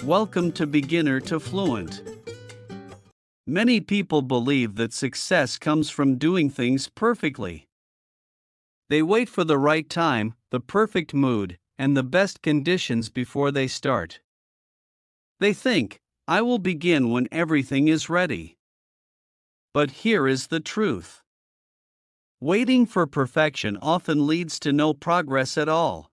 Welcome to Beginner to Fluent. Many people believe that success comes from doing things perfectly. They wait for the right time, the perfect mood, and the best conditions before they start. They think, I will begin when everything is ready. But here is the truth. Waiting for perfection often leads to no progress at all.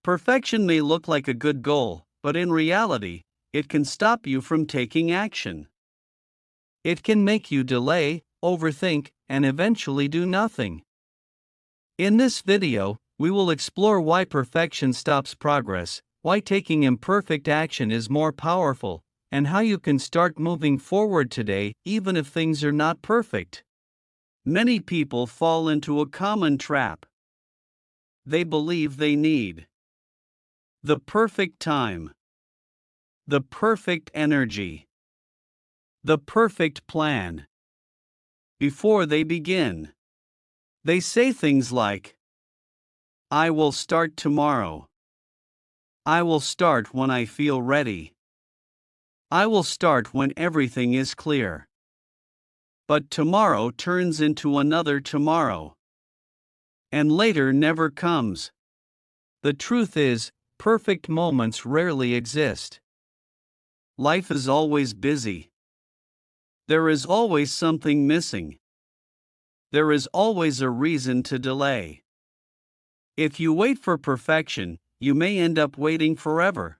Perfection may look like a good goal, but in reality, it can stop you from taking action. It can make you delay, overthink, and eventually do nothing. In this video, we will explore why perfection stops progress, why taking imperfect action is more powerful, and how you can start moving forward today even if things are not perfect. Many people fall into a common trap. They believe they need the perfect time, the perfect energy, the perfect plan before they begin. They say things like, I will start tomorrow. I will start when I feel ready. I will start when everything is clear. But tomorrow turns into another tomorrow. And later never comes. The truth is, perfect moments rarely exist. Life is always busy. There is always something missing. There is always a reason to delay. If you wait for perfection, you may end up waiting forever.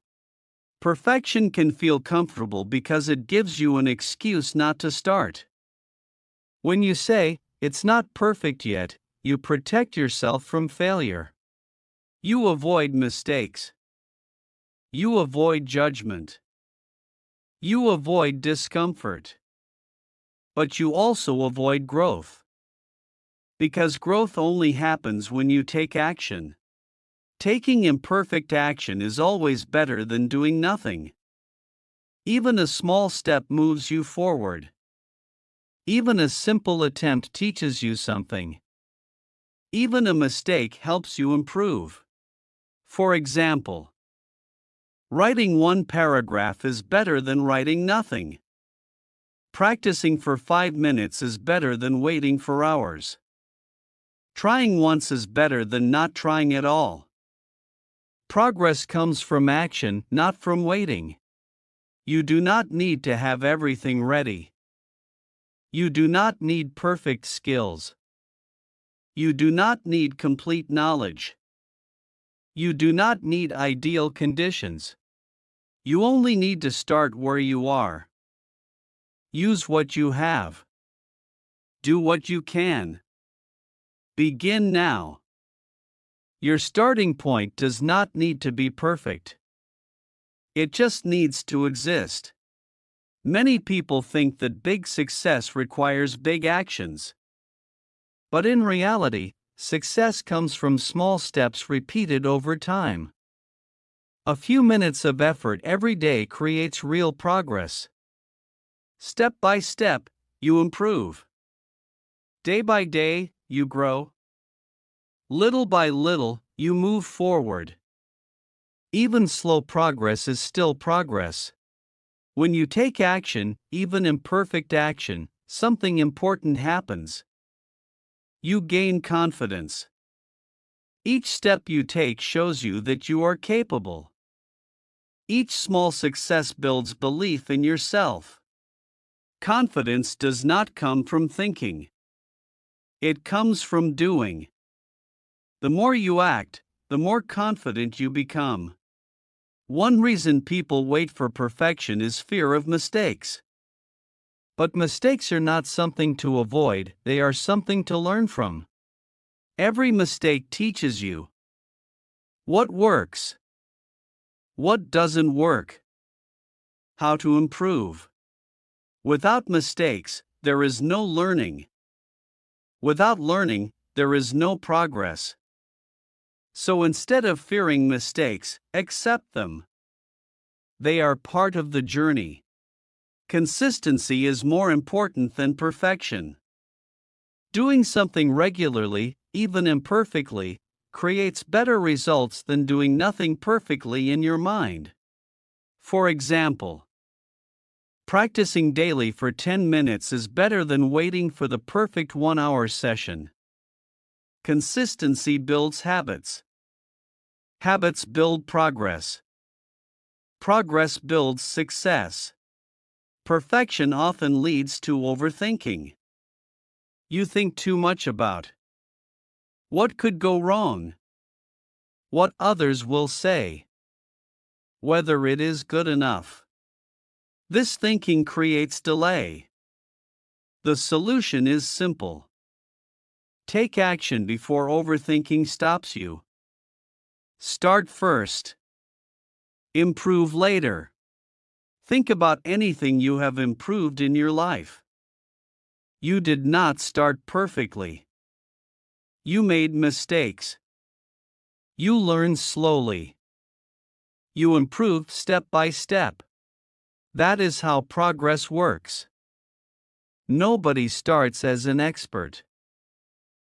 Perfection can feel comfortable because it gives you an excuse not to start. When you say, it's not perfect yet, you protect yourself from failure. You avoid mistakes. You avoid judgment. You avoid discomfort. But you also avoid growth. Because growth only happens when you take action. Taking imperfect action is always better than doing nothing. Even a small step moves you forward. Even a simple attempt teaches you something. Even a mistake helps you improve. For example, writing one paragraph is better than writing nothing. Practicing for 5 minutes is better than waiting for hours. Trying once is better than not trying at all. Progress comes from action, not from waiting. You do not need to have everything ready. You do not need perfect skills. You do not need complete knowledge. You do not need ideal conditions. You only need to start where you are. Use what you have. Do what you can. Begin now. Your starting point does not need to be perfect. It just needs to exist. Many people think that big success requires big actions. But in reality, success comes from small steps repeated over time. A few minutes of effort every day creates real progress. Step by step, you improve. Day by day, you grow. Little by little, you move forward. Even slow progress is still progress. When you take action, even imperfect action, something important happens. You gain confidence. Each step you take shows you that you are capable. Each small success builds belief in yourself. Confidence does not come from thinking. It comes from doing. The more you act, the more confident you become. One reason people wait for perfection is fear of mistakes. But mistakes are not something to avoid, they are something to learn from. Every mistake teaches you what works, what doesn't work, how to improve. Without mistakes, there is no learning. Without learning, there is no progress. So instead of fearing mistakes, accept them. They are part of the journey. Consistency is more important than perfection. Doing something regularly, even imperfectly, creates better results than doing nothing perfectly in your mind. For example, practicing daily for 10 minutes is better than waiting for the perfect 1-hour session. Consistency builds habits. Habits build progress. Progress builds success. Perfection often leads to overthinking. You think too much about what could go wrong, what others will say, whether it is good enough. This thinking creates delay. The solution is simple. Take action before overthinking stops you. Start first. Improve later. Think about anything you have improved in your life. You did not start perfectly. You made mistakes. You learned slowly. You improved step by step. That is how progress works. Nobody starts as an expert.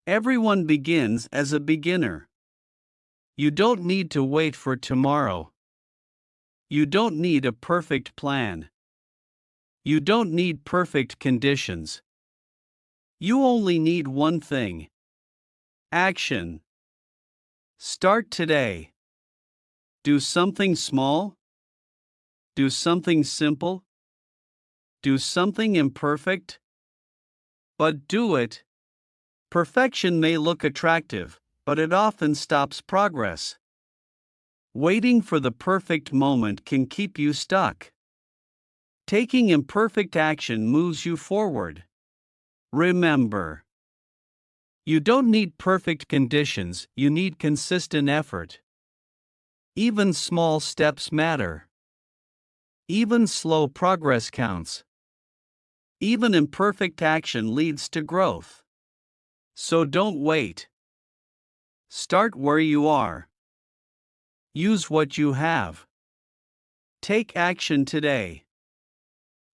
Everyone begins as a beginner. You don't need to wait for tomorrow. You don't need a perfect plan. You don't need perfect conditions. You only need one thing: action. Start today. Do something small. Do something simple. Do something imperfect. But do it. Perfection may look attractive, but it often stops progress. Waiting for the perfect moment can keep you stuck. Taking imperfect action moves you forward. Remember, you don't need perfect conditions, you need consistent effort. Even small steps matter. Even slow progress counts. Even imperfect action leads to growth. So don't wait. Start where you are. Use what you have. Take action today.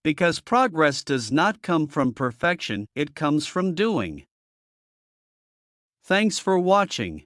Because progress does not come from perfection, it comes from doing. Thanks for watching.